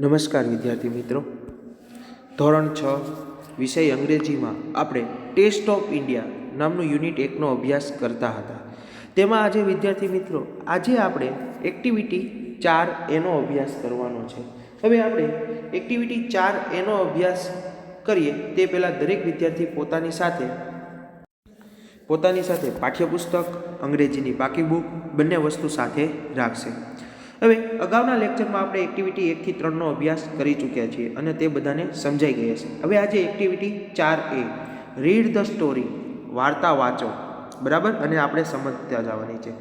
નમસ્કાર વિદ્યાર્થી મિત્રો, ધોરણ 6 વિષય અંગ્રેજીમાં આપણે ટેસ્ટ ઓફ ઇન્ડિયા નામનું યુનિટ 1નો અભ્યાસ કરતા હતા. તેમાં આજે વિદ્યાર્થી મિત્રો આપણે એક્ટિવિટી 4 એનો અભ્યાસ કરવાનો છે. હવે આપણે એક્ટિવિટી 4 એનો અભ્યાસ કરીએ તે પહેલાં દરેક વિદ્યાર્થી પોતાની સાથે પાઠ્યપુસ્તક, અંગ્રેજીની પાકી બુક બંને વસ્તુ સાથે રાખશે. હવે અગાઉના લેક્ચરમાં આપણે એક્ટિવિટી 1 થી 3નો અભ્યાસ કરી ચૂક્યા છીએ અને તે બધાને સમજાઈ ગયા છે. હવે આજે activity 4A read the story, વાર્તા વાંચો, બરાબર, અને આપણે સમજતા જવાની છે.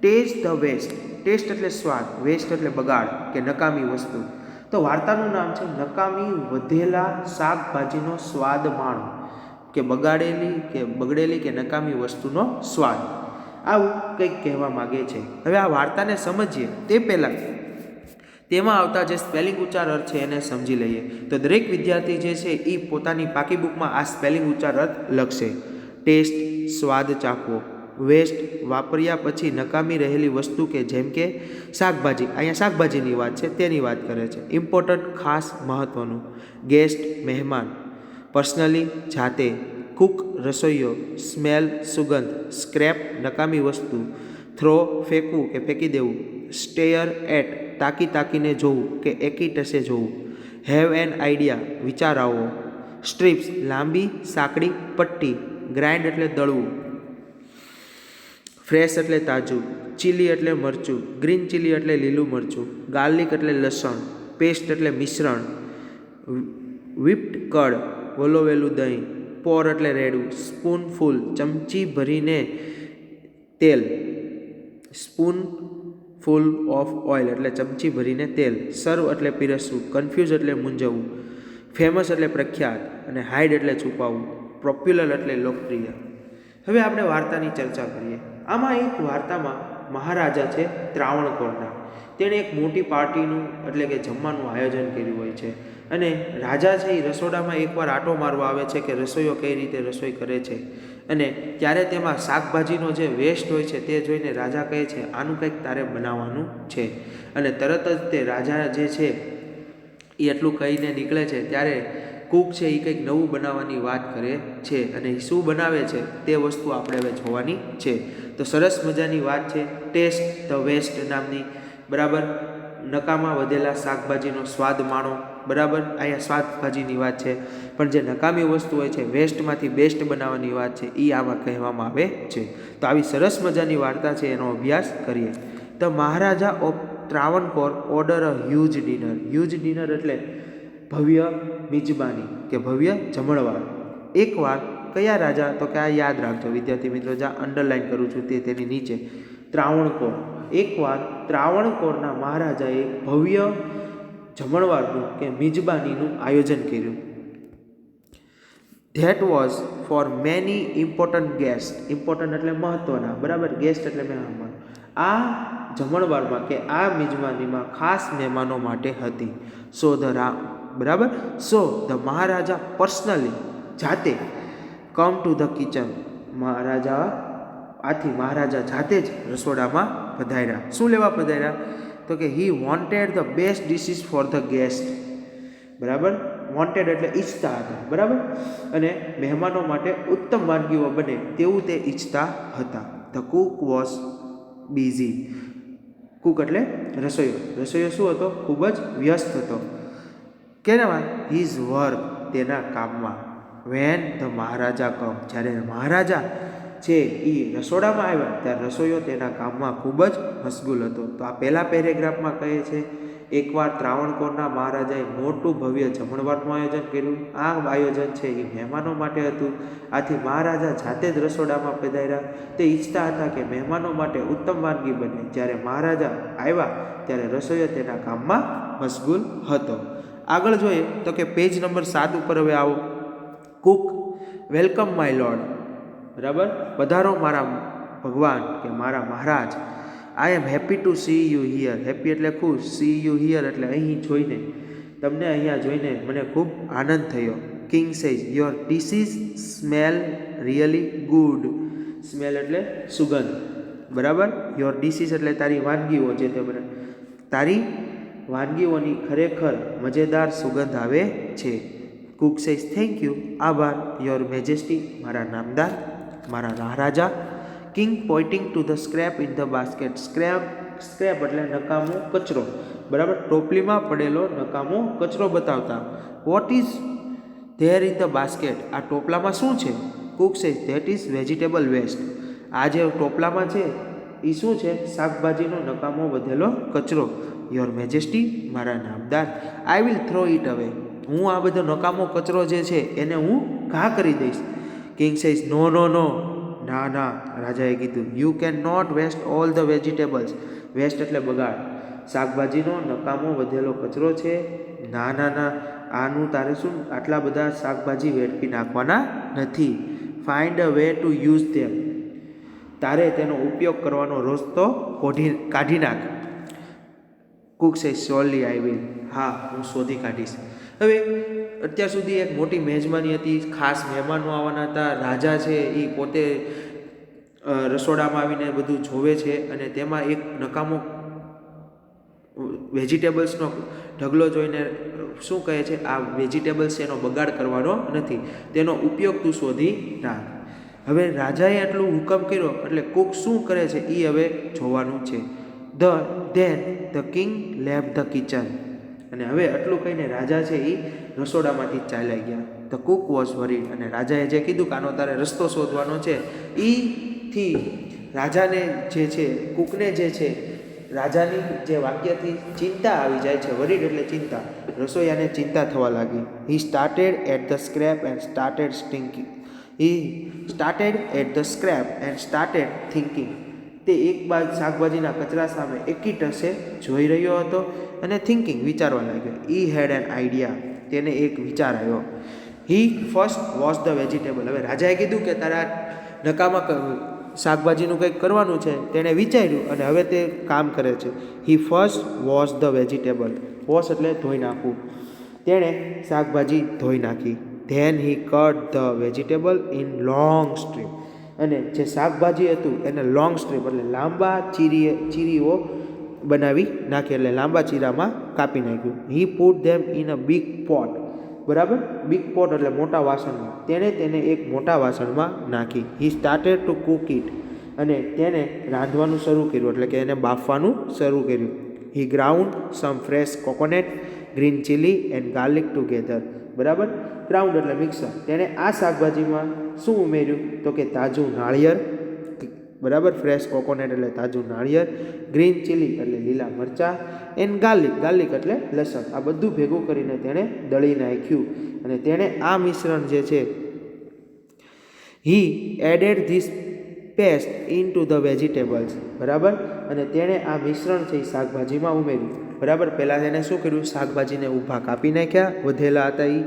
ટેસ્ટ ધ વેસ્ટ, ટેસ્ટ એટલે સ્વાદ, વેસ્ટ એટલે બગાડ કે નકામી વસ્તુ. તો વાર્તાનું નામ છે નકામી વધેલા શાકભાજીનો સ્વાદ માણો, કે બગડેલી કે નકામી વસ્તુનો સ્વાદ, આવું કંઈક કહેવા માગે છે. હવે આ વાર્તાને સમજીએ તે પહેલાં તેમાં આવતા જે સ્પેલિંગ ઉચ્ચાર અર્થ છે એને સમજી લઈએ. તો દરેક વિદ્યાર્થી જે છે એ પોતાની પાકી બુકમાં આ સ્પેલિંગ ઉચ્ચાર અર્થ લખશે. ટેસ્ટ સ્વાદ ચાખવો, વેસ્ટ વાપર્યા પછી નકામી રહેલી વસ્તુ કે જેમ કે શાકભાજી, અહીંયા શાકભાજીની વાત છે તેની વાત કરે છે. ઇમ્પોર્ટન્ટ ખાસ મહત્ત્વનું, ગેસ્ટ મહેમાન, પર્સનલી જાતે, કુક રસોઈયો, સ્મેલ સુગંધ, સ્ક્રેપ નકામી વસ્તુ, થ્રો ફેંકવું કે ફેંકી દેવું, સ્ટેયર એટ તાકીને જોવું કે એકી ટસે જોવું, હેવ એન આઈડિયા વિચાર આવવો, સ્ટ્રીપ્સ લાંબી સાંકડી પટ્ટી, ગ્રાઇન્ડ એટલે દળવું, ફ્રેશ એટલે તાજું, ચીલી એટલે મરચું, ગ્રીન ચીલી એટલે લીલું મરચું, ગાર્લિક એટલે લસણ, પેસ્ટ એટલે મિશ્રણ, વ્હિપ્ડ કર્ડ વલોવેલું દહીં, પોર એટલે રેડવું, સ્પૂન ફૂલ ચમચી ભરીને તેલ, સ્પૂન ફૂલ ઓફ ઓઇલ એટલે ચમચી ભરીને તેલ, સર્વ એટલે પીરસવું, કન્ફ્યુઝ એટલે મૂંઝવવું, ફેમસ એટલે પ્રખ્યાત અને હાઇડ એટલે છુપાવવું, પોપ્યુલર એટલે લોકપ્રિય. હવે આપણે વાર્તાની ચર્ચા કરીએ. આમાં એક વાર્તામાં મહારાજા છે ત્રાવણકોરના. તેણે એક મોટી પાર્ટીનું એટલે કે જમવાનું આયોજન કર્યું હોય છે અને રાજા છે એ રસોડામાં એકવાર આંટો મારવા આવે છે કે રસોઈયો કઈ રીતે રસોઈ કરે છે, અને ત્યારે તેમાં શાકભાજીનો જે વેસ્ટ હોય છે તે જોઈને રાજા કહે છે આનું કંઈક તારે બનાવવાનું છે. અને તરત જ તે રાજા જે છે એ એટલું કહીને નીકળે છે ત્યારે કૂક છે એ કંઈક નવું બનાવવાની વાત કરે છે અને શું બનાવે છે તે વસ્તુ આપણે હવે જોવાની છે. તો સરસ મજાની વાત છે ટેસ્ટ ધ વેસ્ટ નામની, બરાબર. નકામા વધેલા શાકભાજીનો સ્વાદ માણો, બરાબર. અહીંયા શાકભાજીની વાત છે, પણ જે નકામી વસ્તુ હોય છે વેસ્ટમાંથી બેસ્ટ બનાવવાની વાત છે એ આમાં કહેવામાં આવે છે. તો આવી સરસ મજાની વાર્તા છે એનો અભ્યાસ કરીએ. The Maharaja of Travancore order a huge dinner. Huge dinner એટલે ભવ્ય મિજબાની કે ભવ્ય જમણવાર. એકવાર કયા રાજા, તો કે આ યાદ રાખજો વિદ્યાર્થી મિત્રો, જ્યાં અંડરલાઈન કરું છું તેની નીચે, ત્રાવણકોર. એકવાર ત્રાવણકોરના મહારાજાએ ભવ્ય જમણવારનું કે મિજબાનીનું આયોજન કર્યું. That was for many important guest. Important એટલે મહત્વના, બરાબર, ગેસ્ટ એટલે મહેમાન. આ જમણવારમાં કે આ મિજબાનીમાં ખાસ મહેમાનો માટે હતી. બરાબર. સો ધ મહારાજા પર્સનલી જાતે કમ ટુ ધ કિચન. મહારાજા જાતે જ રસોડામાં પધાર્યા. શું લેવા પધાર્યા? તો કે he wanted the best dishes for the guest. બરાબર. વોન્ટેડ એટલે ઈચ્છતા હતા, બરાબર, અને મહેમાનો માટે ઉત્તમ વાનગીઓ બને તેવું તે ઈચ્છતા હતા. The cook was busy. Cook એટલે રસોઈયો શું હતો? ખૂબ જ વ્યસ્ત હતો. કેનામાં? હિઝ વર્ક, તેના કામમાં. વેન ધ મહારાજા કમ, જ્યારે મહારાજા છે એ રસોડામાં આવ્યા ત્યારે રસોઈયો તેના કામમાં ખૂબ જ મશગુલ હતો. તો આ પહેલા પેરેગ્રાફમાં કહે છે એકવાર ત્રાવણકોરના મહારાજાએ મોટું ભવ્ય જમણવારનું આયોજન કર્યું. આ આયોજન છે એ મહેમાનો માટે હતું. આથી મહારાજા જાતે જ રસોડામાં પધાર્યા. તે ઈચ્છતા હતા કે મહેમાનો માટે ઉત્તમ વાનગી બને. જ્યારે મહારાજા આવ્યા ત્યારે રસોઈયો તેના કામમાં મશગુલ હતો. આગળ જોઈએ તો કે પેજ નંબર 7 ઉપર હવે આવો. Cook welcome my lord. બરાબર, પધારો મારા ભગવાન કે મારા મહારાજ. I am happy to see you here. Happy એટલે ખુશ, સી યુ હિયર એટલે અહીં જોઈને, તમને અહીંયા જોઈને મને ખૂબ આનંદ થયો. King says your dishes smell really good. Smell એટલે સુગંધ, બરાબર. યોર ડિશિસ એટલે તારી વાનગીઓ જે તે બને, તારી વાનગીઓની ખરેખર મજેદાર સુગંધ આવે છે. કુક સેઝ થેન્ક યુ, આભાર, યોર મેજેસ્ટી, મારા નામદાર, મારા મહારાજા. King pointing to the scrap in the basket. Scrap એટલે નકામો કચરો, બરાબર, ટોપલીમાં પડેલો નકામો કચરો બતાવતા. What is there in the basket? આ ટોપલામાં શું છે? Cook says that is vegetable waste. આ જે ટોપલામાં છે એ શું છે? શાકભાજીનો નકામો વધેલો કચરો. યોર મેજેસ્ટી, મારા નામદાર, આઈ વિલ થ્રો ઇટ અવે. હું આ બધો નકામો કચરો જે છે એને હું ઘા કરી દઈશ. કિંગ સેઝ નો નો નો, ના ના, રાજાએ કીધું. You can not waste all the vegetables. Waste એટલે બગાડ. શાકભાજીનો નકામો વધેલો કચરો છે. ના ના ના, આનું તારે શું આટલા બધા શાકભાજી વેડફી નાખવાના નથી. Find a way to use them. તારે તેનો ઉપયોગ કરવાનો રસ્તો કાઢી નાખ. Cook says surely I will. હા, હું શોધી કાઢીશ. હવે અત્યાર સુધી એક મોટી મેજબાની હતી, ખાસ મહેમાનો આવવાના હતા. રાજા છે એ પોતે રસોડામાં આવીને બધું જોવે છે અને તેમાં એક નકામો વેજીટેબલ્સનો ઢગલો જોઈને શું કહે છે? આ વેજીટેબલ્સ એનો બગાડ કરવાનો નથી, તેનો ઉપયોગ તું શોધી નાખ. હવે રાજાએ આટલું હુકમ કર્યો એટલે કુક શું કરે છે એ હવે જોવાનું છે. Then the king left the kitchen. અને હવે આટલું કહીને રાજા છે એ રસોડામાંથી ચાલ્યા ગયા. The cook was worried. અને રાજાએ જે કીધું કે આનો તારે રસ્તો શોધવાનો છે, એથી રાજાને જે છે, કુકને જે છે, રાજાની જે વાક્યથી ચિંતા આવી જાય છે. વરીડ એટલે ચિંતા. રસોઈયાને ચિંતા થવા લાગી. He started at the scrap and started thinking. તે એક બાદ શાકભાજીના કચરા સામે એકી ટસે જોઈ રહ્યો હતો અને થિંકિંગ વિચારવા લાગ્યો. ઈ હેડ એન આઈડિયા. તેને એક વિચાર આવ્યો. હી ફર્સ્ટ વોશ ધ વેજીટેબલ. હવે રાજાએ કીધું કે તારા નકામા શાકભાજીનું કંઈક કરવાનું છે. તેણે વિચાર્યું અને હવે તે કામ કરે છે. He first wash the vegetable. Wash એટલે ધોઈ નાખવું. તેણે શાકભાજી ધોઈ નાખી. Then he cut the vegetable in long strip. અને જે શાકભાજી હતું એને લોંગ સ્ટ્રીપ એટલે લાંબા ચીરીઓ બનાવી નાખી, એટલે લાંબા ચીરામાં કાપી નાખ્યું. હી put them in a big pot. બરાબર, બિગ પોટ એટલે મોટા વાસણમાં. તેણે તેને એક મોટા વાસણમાં નાખી. He started to cook it. અને તેને રાંધવાનું શરૂ કર્યું, એટલે કે એને બાફવાનું શરૂ કર્યું. He ground some fresh coconut, green chilli and garlic together. બરાબર, ગ્રાઉન્ડ એટલે મિક્સર. તેણે આ શાકભાજીમાં શું ઉમેર્યું? તો કે તાજું નાળિયેર, બરાબર, ફ્રેશ કોકોનટ એટલે તાજું નાળિયેર, ગ્રીન ચીલી એટલે લીલા મરચાં, એન્ડ ગાર્લિક એટલે લસણ. આ બધું ભેગું કરીને તેણે દળી નાખ્યું. અને તેણે આ મિશ્રણ જે છે, he added this paste in two the vegetables. બરાબર, અને તેણે આ મિશ્રણ છે એ શાકભાજીમાં ઉમેર્યું. બરાબર, પહેલાં તેને શું કર્યું? શાકભાજીને ઊભા કાપી નાખ્યા, વધેલા હતા એ.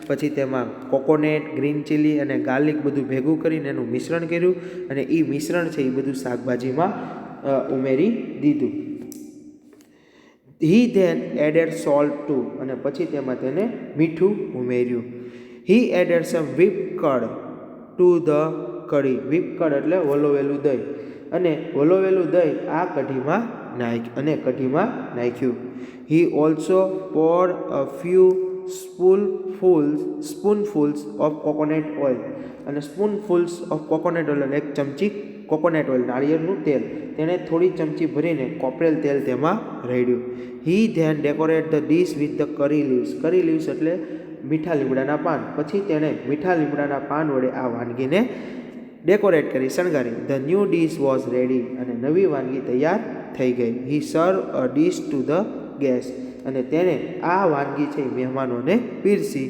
પછી તેમાં કોકોનટ, ગ્રીન ચીલી અને ગાર્લિક બધું ભેગું કરીને એનું મિશ્રણ કર્યું. અને એ મિશ્રણ છે એ બધું શાકભાજીમાં ઉમેરી દીધું. He then added salt too. અને પછી તેમાં તેને મીઠું ઉમેર્યું. He added some whipped curd to the kadhi. whipped curd એટલે વલોવેલું દહીં. અને વલોવેલું દહીં આ કઢીમાં નાખ્યું. He also poured a few spoonfuls of coconut oil. અને સ્પૂનફુલ્સ ઓફ કોકોનટ ઓઇલ એટલે એક ચમચી કોકોનટ ઓઇલ, નાળિયેરનું તેલ. તેણે થોડી ચમચી ભરીને કોપરેલ તેલ તેમાં રેડ્યું. He then decorate the dish with the curry leaves. Curry leaves એટલે મીઠા લીમડાના પાન. પછી તેણે મીઠા લીમડાના પાન વડે આ વાનગીને ડેકોરેટ કરી, શણગારી. The new dish was ready. અને નવી વાનગી તૈયાર થઈ ગઈ. He serve a dish to the guest. અને તેણે આ વાનગી છે મહેમાનોને પીરસી.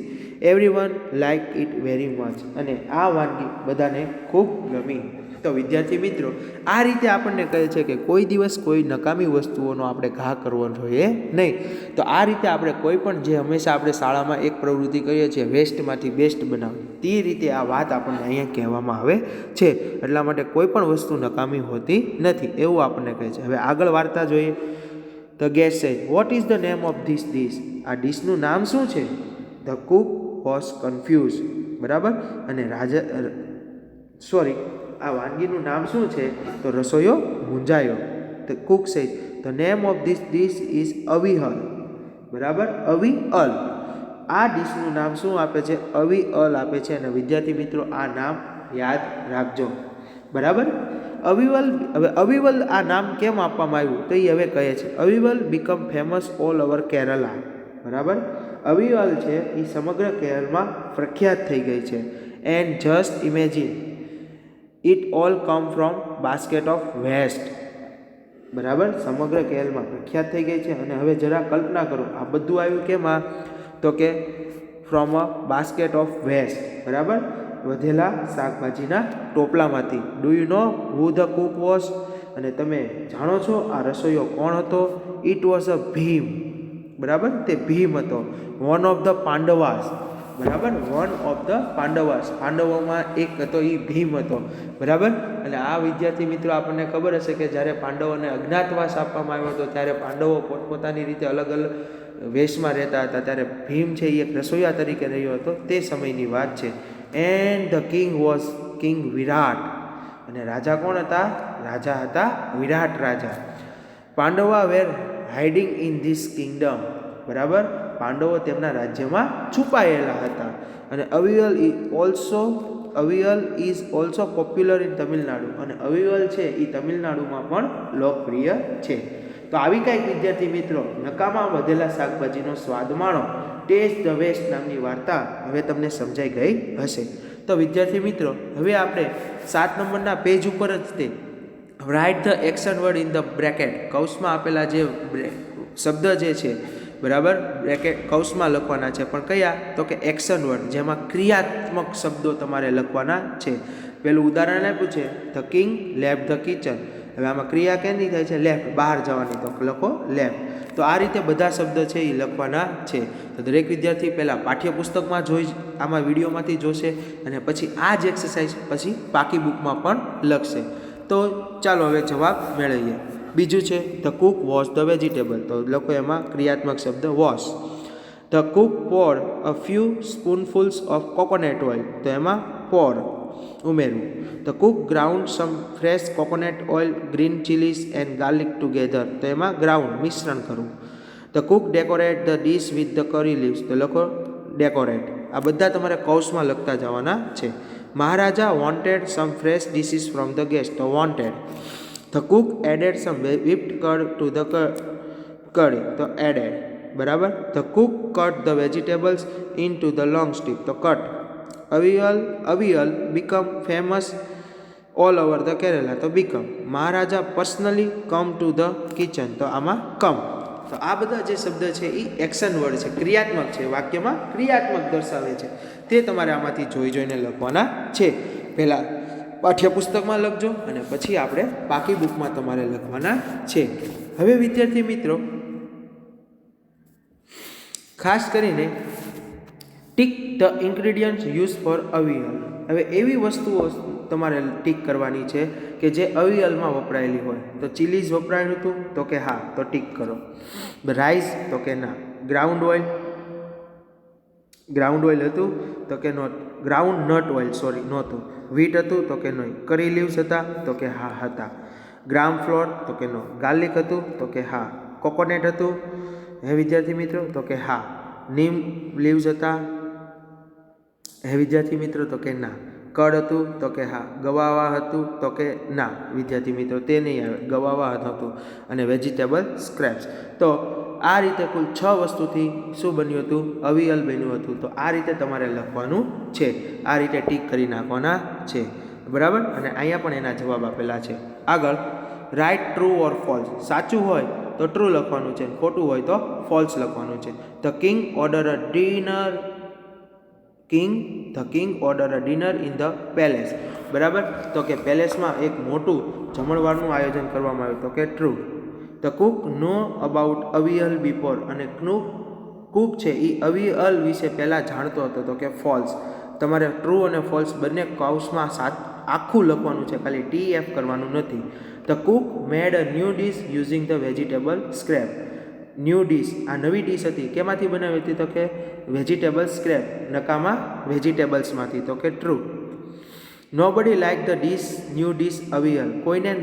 Everyone like it very much. અને આ વાનગી બધાને ખૂબ ગમી. તો વિદ્યાર્થી મિત્રો, આ રીતે આપણને કહે છે કે કોઈ દિવસ કોઈ નકામી વસ્તુઓનો આપણે ઘા કરવો જોઈએ નહીં. તો આ રીતે આપણે કોઈ પણ જે હંમેશા આપણે શાળામાં એક પ્રવૃત્તિ કરીએ છીએ, વેસ્ટમાંથી બેસ્ટ બનાવવી, તે રીતે આ વાત આપણને અહીંયા કહેવામાં આવે છે. એટલા માટે કોઈ પણ વસ્તુ નકામી હોતી નથી એવું આપણને કહે છે. હવે આગળ વાર્તા જોઈએ. The guest said, what is the name of this dish? આ ડીશનું નામ શું છે? The cook was confuse. બરાબર, અને આ વાનગીનું નામ શું છે? તો રસોઈયો મૂંઝાયો. The cook said, the name of this dish is avial. બરાબર, અવિઅલ. આ ડીશનું નામ શું આપે છે? અવિઅલ આપે છે. અને વિદ્યાર્થી મિત્રો આ નામ યાદ રાખજો. બરાબર. અવિવલ આ નામ કેમ આપવામાં આવ્યું તો એ હવે કહે છે. Avial become famous all over Kerala. બરાબર. અવિવલ છે એ સમગ્ર કેરળમાં પ્રખ્યાત થઈ ગઈ છે. And just imagine it all come from basket of waste. બરાબર. સમગ્ર કેરળમાં પ્રખ્યાત થઈ ગઈ છે. અને હવે જરા કલ્પના કરો આ બધું આવ્યું કેમાં તો કે from a basket of waste. બરાબર. વધેલા શાકભાજીના ટોપલામાંથી. Do you know who the cook was? અને તમે જાણો છો આ રસોઈયો કોણ હતો? It was a Bhim. બરાબર. તે ભીમ હતો. One of the Pandavas. બરાબર. One of the Pandavas. પાંડવોમાં એક હતો એ ભીમ હતો. બરાબર. અને આ વિદ્યાર્થી મિત્રો આપણને ખબર હશે કે જ્યારે પાંડવોને અજ્ઞાતવાસ આપવામાં આવ્યો હતો ત્યારે પાંડવો પોતપોતાની રીતે અલગ અલગ વેશમાં રહેતા હતા. ત્યારે ભીમ છે એ એક રસોઈયા તરીકે રહ્યો હતો. તે સમયની વાત છે. And the king was king Virat. અને રાજા કોણ હતા? રાજા હતા વિરાટ રાજા. Pandava were hiding in this kingdom. બરાબર. પાંડવો તેમના રાજ્યમાં છુપાયેલા હતા. અને avial is also popular in Tamil Nadu. અને અવિયલ છે એ તમિલનાડુમાં પણ લોકપ્રિય છે. તો આવી કાંઈક વિદ્યાર્થી મિત્રો નકામા વધેલા શાકભાજીનો સ્વાદ માણો, ટેસ્ટ ધ વેસ્ટ નામની વાર્તા હવે તમને સમજાઈ ગઈ હશે. તો વિદ્યાર્થી મિત્રો હવે આપણે 7 નંબરના પેજ ઉપર જ તે write the action word in the bracket, કૌંસમાં આપેલા જે શબ્દ જે છે બરાબર બ્રેકેટ કૌંસમાં લખવાના છે. પણ કયા? તો કે એક્શન વર્ડ, જેમાં ક્રિયાત્મક શબ્દો તમારે લખવાના છે. પેલું ઉદાહરણ આપ્યું છે the king left the kitchen. હવે આમાં ક્રિયા કેની થાય છે? લેફ્ટ, બહાર જવાની. તો લખો લેફ્ટ. તો આ રીતે બધા શબ્દ છે એ લખવાના છે. તો દરેક વિદ્યાર્થી પહેલાં પાઠ્યપુસ્તકમાં જોઈ આમાં વિડીયોમાંથી જોશે અને પછી આ જ એક્સરસાઇઝ પછી બાકી બુકમાં પણ લખશે. તો ચાલો હવે જવાબ મેળવીએ. બીજું છે the cook wash the vegetable. તો લખો એમાં ક્રિયાત્મક શબ્દ wash. The cook pour a few spoonfuls of coconut oil. તો એમાં પોર ઉમેરવું. The cook ground some fresh coconut oil, green chillies and garlic together. તો એમાં ગ્રાઉન્ડ મિશ્રણ કરવું. The cook decorate the dish with the curry leaves. તો લખો decorate. આ બધા તમારે કૌંસમાં લખતા જવાના છે. Maharaja wanted some fresh dishes from the guest. તો wanted. The cook added some whipped curd to the kadhi. તો એડેડ. બરાબર. The cook cut the vegetables in two the long stick. તો કટ. Avial become famous all over the Kerala. તો become. Maharaja personally come to the kitchen. તો આમાં કમ. તો આ બધા જે શબ્દ છે એ એક્શન વર્ડ છે, ક્રિયાત્મક છે, વાક્યમાં ક્રિયાત્મક દર્શાવે છે. તે તમારે આમાંથી જોઈને લખવાના છે. પહેલાં પાઠ્યપુસ્તકમાં લખજો અને પછી આપણે બાકી બુકમાં તમારે લખવાના છે. હવે વિદ્યાર્થી મિત્રો ખાસ કરીને tick the ingredients use for avial. હવે એવી વસ્તુઓ તમારે ટીક કરવાની છે કે જે અવિયલમાં વપરાયેલી હોય. તો ચીલીઝ વપરાયેલું હતું તો કે હા, તો ટીક કરો. રાઈસ તો કે ના. ગ્રાઉન્ડ ઓઇલ હતું તો કે નોટ. ગ્રાઉન્ડ નટ ઓઇલ નહોતું. વીટ હતું તો કે નહીં. કરી લીવ્સ હતા તો કે હા હતા. ગ્રામ ફ્લોર તો કે નો. ગાર્લિક હતું તો કે હા. કોકોનટ હતું હે વિદ્યાર્થી મિત્રો તો કે હા. નીમ લીવ્સ હતા હે વિદ્યાર્થી મિત્રો તો કે ના. કડ હતું તો કે હા. ગવાવા હતું તો કે ના વિદ્યાર્થી મિત્રો તે નહીં આવે. ગવાવા હતું. અને વેજીટેબલ સ્ક્રેપ્સ. તો આ રીતે કુલ 6 વસ્તુથી શું બન્યું હતું? અવિયલ બન્યું હતું. તો આ રીતે તમારે લખવાનું છે. આ રીતે ટીક કરી નાખવાના છે. બરાબર. અને અહીંયા પણ એના જવાબ આપેલા છે. આગળ રાઇટ ટ્રુ ઓર ફોલ્સ. સાચું હોય તો ટ્રુ લખવાનું છે, ખોટું હોય તો ફોલ્સ લખવાનું છે. The king order a dinner in the palace. બરાબર. તો કે પેલેસમાં એક મોટું જમણવારનું આયોજન કરવામાં આવ્યું. તો કે true. The Cook know about avial before. અને કુક છે એ અવિયલ વિશે પહેલાં જાણતો હતો. તો કે ફોલ્સ. તમારે ટ્રુ અને ફોલ્સ બંને કૌંસમાં આખું લખવાનું છે, ખાલી TF કરવાનું નથી. The Cook made a new dish using the vegetable scrap. New dish, આ નવી ડિશ હતી. કેમાંથી બનાવી હતી? તો કે વેજીટેબલ સ્ક્રેપ, નકામા વેજીટેબલ્સમાંથી. તો કે true. Nobody like the new dish avial. કોઈને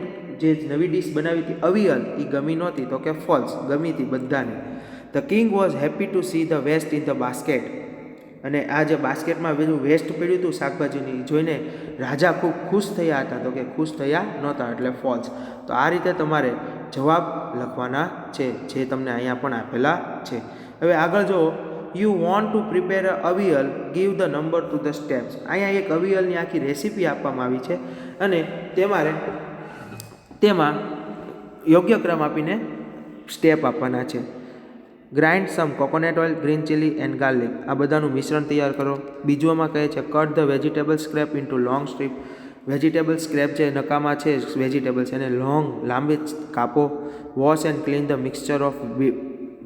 જે નવી ડિશ બનાવી હતી અવિયલ એ ગમી નહોતી. તો કે ફોલ્સ. ગમી હતી બધાને. The king was happy to see the waste in the basket. અને આ જે બાસ્કેટમાં બધું વેસ્ટ પડ્યું હતું શાકભાજીની જોઈને રાજા ખૂબ ખુશ થયા હતા. તો કે ખુશ થયા નહોતા, એટલે ફોલ્સ. તો આ રીતે તમારે જવાબ લખવાના છે, જે તમને અહીંયા પણ આપેલા છે. હવે આગળ જો you want to prepare a avial, give the number to the steps. અહીંયા એક અવિયલની આખી રેસીપી આપવામાં આવી છે અને તેમાં યોગ્ય ક્રમ આપીને સ્ટેપ આપવાના છે. Grind some coconut oil, green chilli and garlic. આ બધાનું મિશ્રણ તૈયાર કરો. બીજુંમાં કહે છે cut the vegetable scrap into long strip. Vegetable scrap જે નકામા છે વેજીટેબલ્સ એને લાંબી કાપો. Wash and clean the mixture of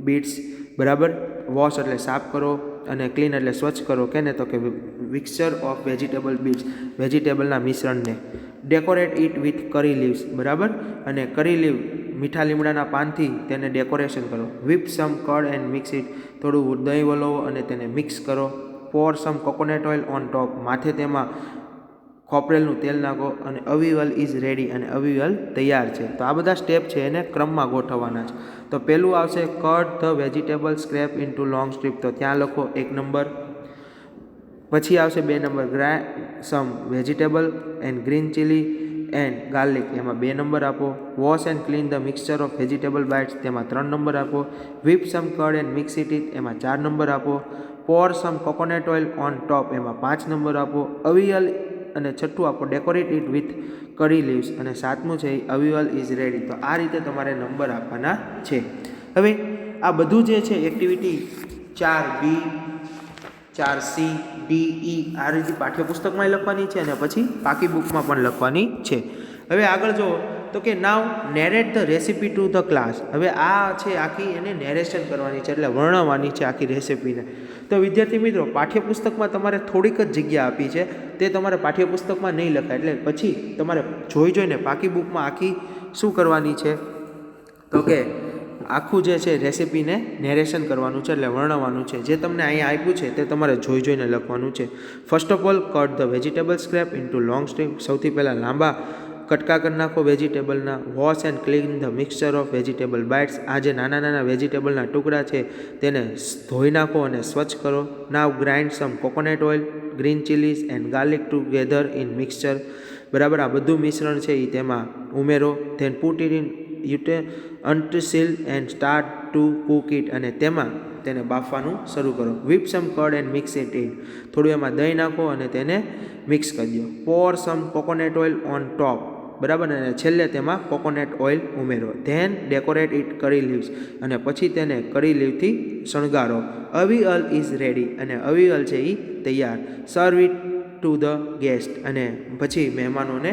bits. બરાબર, વોશ એટલે સાફ કરો અને ક્લીન એટલે સ્વચ્છ કરો. કેને? તો કે મિક્સચર ઓફ વેજીટેબલ બીટ્સ, વેજીટેબલના મિશ્રણને. ડેકોરેટ ઇટ વિથ કરી લીવ્સ. બરાબર, અને કરી લીવ મીઠા લીમડાના પાનથી તેને ડેકોરેશન કરો. Whip some curd and mix it. થોડું દહીં વલોવો અને તેને મિક્સ કરો. Pour some coconut oil on top. માથે તેમાં ખોપરેલનું તેલ નાખો અને અવિવલ ઇઝ રેડી, અને અવિવલ તૈયાર છે. તો આ બધા સ્ટેપ છે એને ક્રમમાં ગોઠવવાના છે. તો પહેલું આવશે cut the vegetable scrap into long strip. તો ત્યાં લખો 1 નંબર. પછી આવશે 2 number grind some vegetable and green chilli and garlic. એમાં 2 નંબર આપો. Wash and clean the mixture of vegetable bites. તેમાં 3 નંબર આપો. Whip some curd and mix it. એમાં 4 નંબર આપો. Pour some coconut oil on top. એમાં 5 number આપો. અવિયલ અને છઠ્ઠું આપો ડેકોરેટ ઇટ વિથ કરી લીવ્સ, અને સાતમું છે અવિવલ ઇઝ રેડી. તો આ રીતે તમારે નંબર આપવાના છે. હવે આ બધું જે છે activity 4B 4C D E આ રીતે પાઠ્યપુસ્તકમાં લખવાની છે અને પછી પાકી બુકમાં પણ લખવાની છે. હવે આગળ જો તો કે now narrate the recipe to the class. હવે આ છે આખી એને નેરેશન કરવાની છે, એટલે વર્ણવવાની છે આખી રેસીપીને. તો વિદ્યાર્થી મિત્રો, પાઠ્યપુસ્તકમાં તમારે થોડીક જ જગ્યા આપી છે, તે તમારે પાઠ્યપુસ્તકમાં નહીં લખાય. એટલે પછી તમારે જોઈને પાકી બુકમાં આખી શું કરવાની છે, તો કે આખું જે છે રેસીપીને નેરેશન કરવાનું છે, એટલે વર્ણવવાનું છે. જે તમને અહીંયા આપ્યું છે તે તમારે જોઈને લખવાનું છે. First of all cut the vegetable scrap into long strip. સૌથી પહેલાં લાંબા કટકા કરી નાખો વેજીટેબલના. Wash and clean the mixture of vegetable bites. આ જે નાના નાના વેજીટેબલના ટુકડા છે તેને ધોઈ નાખો અને સ્વચ્છ કરો. Now grind some coconut oil, green chillies and garlic together in mixture. બરાબર, આ બધું મિશ્રણ છે એ તેમાં ઉમેરો. Then put it in utensil and start to cook it. અને તેમાં તેને બાફવાનું શરૂ કરો. Whip some curd and mix it in. થોડું એમાં દહીં નાખો અને તેને મિક્સ કરી દો. પોર સમ કોકોનટ ઓઇલ ઓન ટોપ. બરાબર, અને છેલ્લે તેમાં કોકોનટ ઓઇલ ઉમેરો. ધેન ડેકોરેટ ઇટ કરી લીવ્સ. અને પછી તેને કરી લીવથી શણગારો. અવિઅલ ઇઝ રેડી. અને અવિઅલ છે એ તૈયાર. સર્વ ઇટ ટુ ધ ગેસ્ટ. અને પછી મહેમાનોને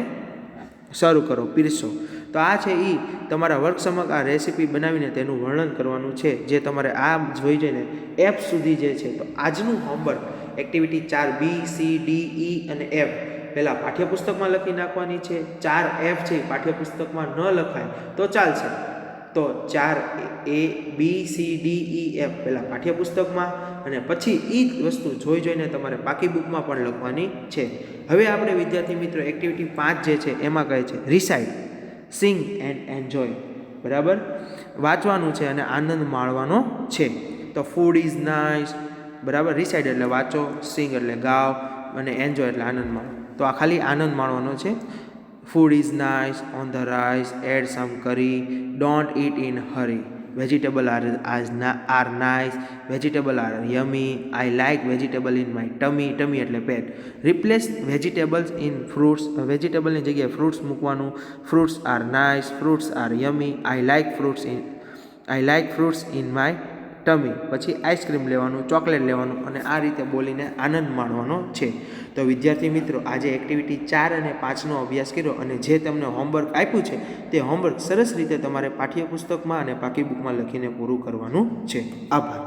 સર્વ કરો, પીરસો. તો આ છે એ તમારા વર્ગ સમક્ષ આ રેસીપી બનાવીને તેનું વર્ણન કરવાનું છે, જે તમારે આ જોઈ જઈને F સુધી જે છે. તો આજનું homework activity 4B C D E અને F પહેલાં પાઠ્યપુસ્તકમાં લખી નાખવાની છે. 4F છે એ પાઠ્યપુસ્તકમાં ન લખાય તો ચાલશે. તો 4A B C D E F પહેલાં પાઠ્યપુસ્તકમાં, અને પછી એ જ વસ્તુ જોઈને તમારે પાકી બુકમાં પણ લખવાની છે. હવે આપણે વિદ્યાર્થી મિત્રો એક્ટિવિટી 5 જે છે એમાં કહે છે રિસાઇટ, સિંગ એન્ડ એન્જોય. બરાબર, વાંચવાનું છે અને આનંદ માણવાનો છે. તો ફૂડ ઇઝ નાઇસ. બરાબર, રિસાઇટ એટલે વાંચો, સિંગ એટલે ગાઓ, અને એન્જોય એટલે આનંદ માણો. તો આ ખાલી આનંદ માણવાનો છે. Food is nice on the rice, add some curry, don't eat in hurry. Vegetable are nice, vegetable are yummy, I like vegetable in my tummy. Tummy એટલે પેટ. Replace vegetables in fruits. વેજીટેબલની જગ્યાએ ફ્રૂટ્સ મૂકવાનું. Fruits are nice, fruits are yummy, I like fruits in my tummy. પછી ice cream લેવાનું, chocolate લેવાનું, અને આ રીતે બોલીને આનંદ માણવાનો છે. તો વિદ્યાર્થી મિત્રો, આજે એક્ટિવિટી 4 અને 5નો અભ્યાસ કર્યો, અને જે તમને હોમવર્ક આપ્યું છે તે હોમવર્ક સરસ રીતે તમારે પાઠ્યપુસ્તકમાં અને પાકી બુકમાં લખીને પૂરું કરવાનું છે. આભાર.